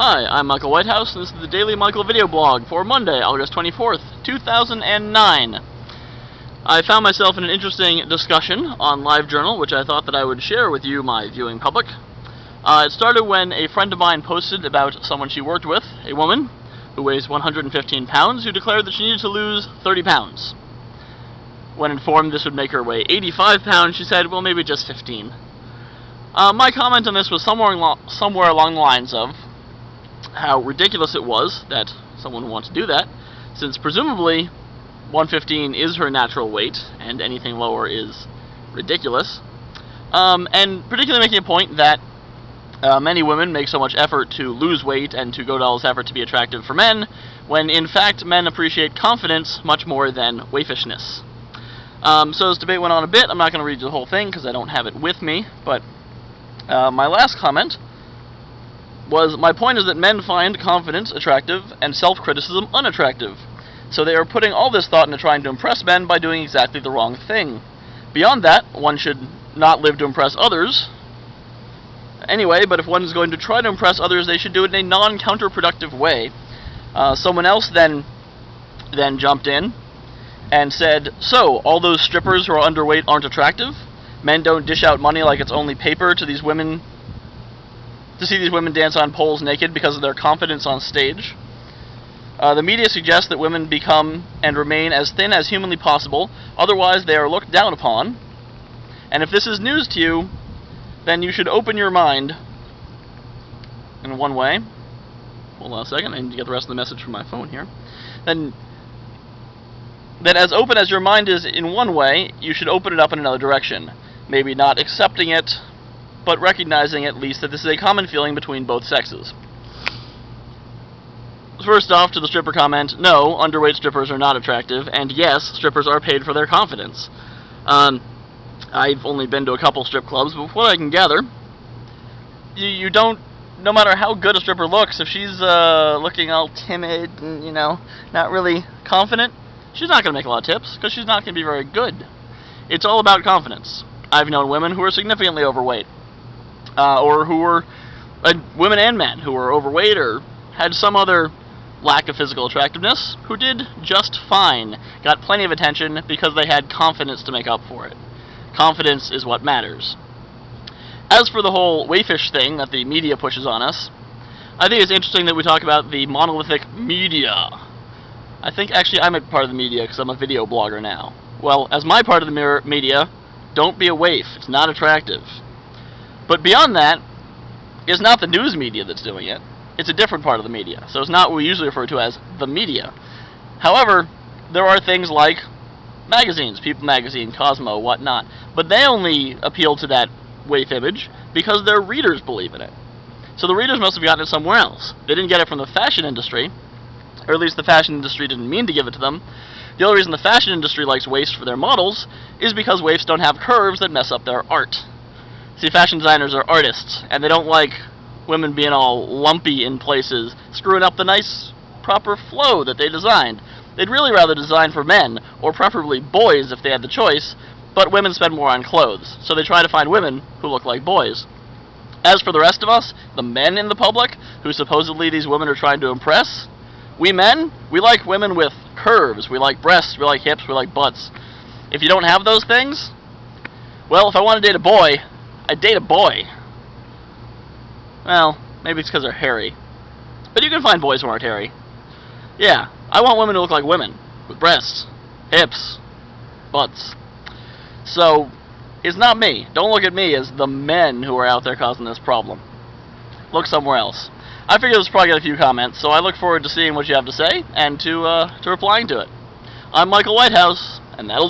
Hi, I'm Michael Whitehouse, and this is the Daily Michael video blog for Monday, August 24th, 2009. I found myself in an interesting discussion on LiveJournal, which I thought that I would share with you, my viewing public. It started when a friend of mine posted about someone she worked with, a woman who weighs 115 pounds, who declared that she needed to lose 30 pounds. When informed this would make her weigh 85 pounds, she said, well, maybe just 15. My comment on this was somewhere along the lines of how ridiculous it was that someone would want to do that, since presumably 115 is her natural weight, and anything lower is ridiculous. And particularly making a point that many women make so much effort to lose weight and to go to all this effort to be attractive for men, when in fact men appreciate confidence much more than waifishness. So this debate went on a bit. I'm not going to read the whole thing because I don't have it with me, but my last comment was, my point is that men find confidence attractive and self-criticism unattractive. So they are putting all this thought into trying to impress men by doing exactly the wrong thing. Beyond that, one should not live to impress others anyway, but if one is going to try to impress others, they should do it in a non-counterproductive way. Someone else then jumped in and said, so, all those strippers who are underweight aren't attractive? Men don't dish out money like it's only paper to these women, to see these women dance on poles naked because of their confidence on stage? The media suggests that women become and remain as thin as humanly possible, otherwise they are looked down upon. And if this is news to you, then you should open your mind in one way. Hold on a second, I need to get the rest of the message from my phone here. Then, that as open as your mind is in one way, you should open it up in another direction. Maybe not accepting it, but recognizing at least that this is a common feeling between both sexes. First off, to the stripper comment, no, underweight strippers are not attractive, and yes, strippers are paid for their confidence. I've only been to a couple strip clubs, but from what I can gather, you don't, no matter how good a stripper looks, if she's looking all timid and, not really confident, she's not going to make a lot of tips, because she's not going to be very good. It's all about confidence. I've known women who are significantly overweight, or who were, women and men who were overweight or had some other lack of physical attractiveness, who did just fine, got plenty of attention because they had confidence to make up for it. Confidence is what matters. As for the whole waifish thing that the media pushes on us, I think it's interesting that we talk about the monolithic media. I think actually I'm a part of the media because I'm a video blogger now. Well, as my part of the media, don't be a waif. It's not attractive. But beyond that, it's not the news media that's doing it. It's a different part of the media. So it's not what we usually refer to as the media. However, there are things like magazines, People Magazine, Cosmo, whatnot. But they only appeal to that waif image because their readers believe in it. So the readers must have gotten it somewhere else. They didn't get it from the fashion industry, or at least the fashion industry didn't mean to give it to them. The only reason the fashion industry likes waifs for their models is because waifs don't have curves that mess up their art. See, fashion designers are artists, and they don't like women being all lumpy in places, screwing up the nice, proper flow that they designed. They'd really rather design for men, or preferably boys if they had the choice, but women spend more on clothes, so they try to find women who look like boys. As for the rest of us, the men in the public, who supposedly these women are trying to impress, we men, we like women with curves, we like breasts, we like hips, we like butts. If you don't have those things, well, if I want to date a boy, I'd date a boy. Well, maybe it's because they're hairy. But you can find boys who aren't hairy. Yeah, I want women to look like women, with breasts, hips, butts. So, it's not me. Don't look at me as the men who are out there causing this problem. Look somewhere else. I figure this will probably get a few comments, so I look forward to seeing what you have to say, and to replying to it. I'm Michael Whitehouse, and that'll